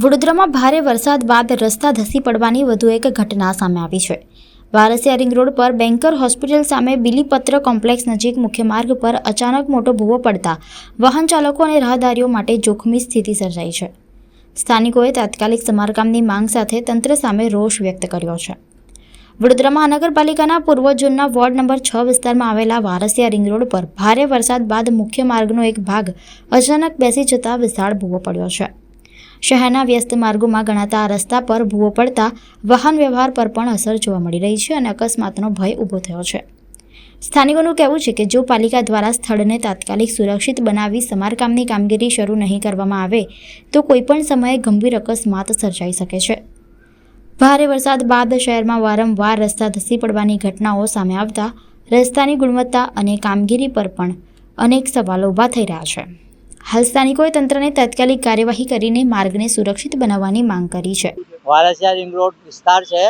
વડોદરામાં ભારે વરસાદ બાદ રસ્તા ધસી પડવાની વધુ એક ઘટના સામે આવી છે। વારસિયા રિંગ રોડ પર બેન્કર હોસ્પિટલ સામે બિલીપત્ર કોમ્પ્લેક્સ નજીક મુખ્ય માર્ગ પર અચાનક મોટો ભૂવો પડતા વાહન ચાલકો અને રાહદારીઓ માટે જોખમી સ્થિતિ સર્જાઈ છે। સ્થાનિકોએ તાત્કાલિક સમારકામની માંગ સાથે તંત્ર સામે રોષ વ્યક્ત કર્યો છે। વડોદરા મહાનગરપાલિકાના પૂર્વ ઝોનના વોર્ડ નંબર 6 વિસ્તારમાં આવેલા વારસિયા રિંગ રોડ પર ભારે વરસાદ બાદ મુખ્ય માર્ગનો એક ભાગ અચાનક બેસી જતા વિશાળ ભૂવો પડ્યો છે। શહેરના વ્યસ્ત માર્ગોમાં ગણાતા આ રસ્તા પર ભૂવો પડતા વાહન વ્યવહાર પર પણ અસર જોવા મળી રહી છે અને અકસ્માતનો ભય ઊભો થયો છે। સ્થાનિકોનું કહેવું છે કે જો પાલિકા દ્વારા સ્થળને તાત્કાલિક સુરક્ષિત બનાવી સમારકામની કામગીરી શરૂ નહીં કરવામાં આવે તો કોઈપણ સમયે ગંભીર અકસ્માત સર્જાઈ શકે છે। ભારે વરસાદ બાદ શહેરમાં વારંવાર રસ્તા ધસી પડવાની ઘટનાઓ સામે આવતા રસ્તાની ગુણવત્તા અને કામગીરી પર પણ અનેક સવાલો ઊભા થઈ રહ્યા છે। હાલ સ્થાનિકોએ તંત્રને તાત્કાલિક કાર્યવાહી કરીને માર્ગને સુરક્ષિત બનાવવાની માંગ કરી છે। વારસિયા રિંગ રોડ વિસ્તાર છે।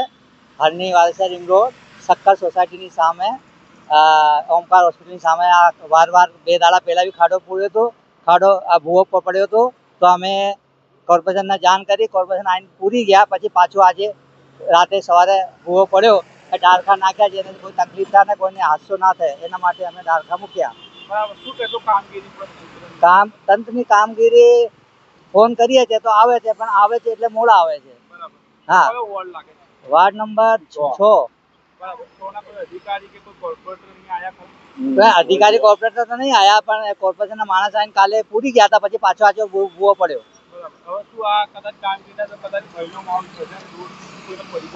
હાલની વારસિયા રિંગ રોડ સક્કર સોસાયટીની સામે ઓમકાર હોસ્પિટલની સામે આ વાર બે દાડા પહેલાં બી ખાડો પડ્યો હતો। આ ભૂવો પડ્યો હતો તો અમે કોર્પોરેશનને જાણ કરી, કોર્પોરેશન આવીને પૂરી ગયા। પછી પાછું આજે રાતે સવારે ભૂવો પડ્યો, ડાળખા નાખ્યા, જેને કોઈ તકલીફ થાય ને કોઈને હાદસો ના થાય એના માટે અમે ડાળખા મૂક્યા। શું કહેશો કામગીરી પર? તંત્રની કામગીરી ફોન કરીએ છીએ તો આવે છે, પણ આવે છે એટલે મોડા આવે છે। હા, વાર્ડ નંબર 6। અધિકારી કોર્પોરેટર તો નહીં આયા, પણ કોર્પોરેશનના માણસ આવીને કાલે પૂરી ગયા હતા। પછી પાછો આજે ભૂવો પડ્યો।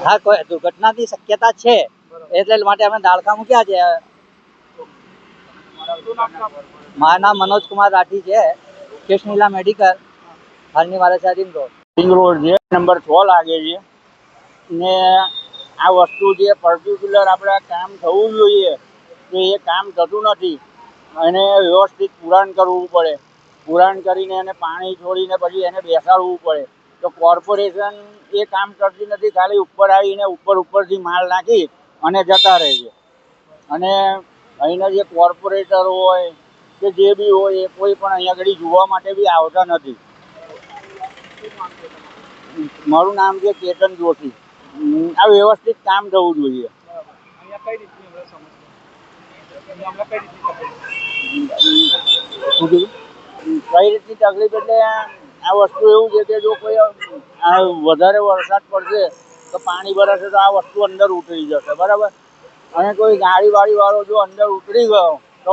હા, કોઈ દુર્ઘટનાની શક્યતા છે, એટલે માટે અમે ડાળખા મૂક્યા છે। મારું નામ મનોજ કુમાર રાઠી છે, કૃષ્ણલીલા મેડિકલ, હાલની વારસિયા રિંગ રોડ છે, નંબર 6 લાગે છે ને આ વસ્તુ જે પર્ટિક્યુલર આપણે કામ થવું જોઈએ તો એ કામ થતું નથી અને વ્યવસ્થિત પુરાણ કરવું પડે। પુરાણ કરીને એને પાણી છોડીને પછી એને બેસાડવું પડે। તો કોર્પોરેશન એ કામ કરતી નથી, ખાલી ઉપર આવીને ઉપરથી માલ નાખી અને જતા રહે છે। અને અહીંના જે કોર્પોરેટર હોય કે જે બી હોય એ કોઈ પણ અહીંયા આગળ જોવા માટે બી આવતા નથી। મારું નામ છે કેતન જોશી। આ વ્યવસ્થિત કામ થવું જોઈએ। કઈ રીતની તકલીફ એટલે આ વસ્તુ એવું છે કે જો કોઈ વધારે વરસાદ પડશે તો પાણી ભરાશે તો આ વસ્તુ અંદર ઉતરી જશે, બરાબર। અને કોઈ ગાડીવાળો જો અંદર ઉતરી ગયો તો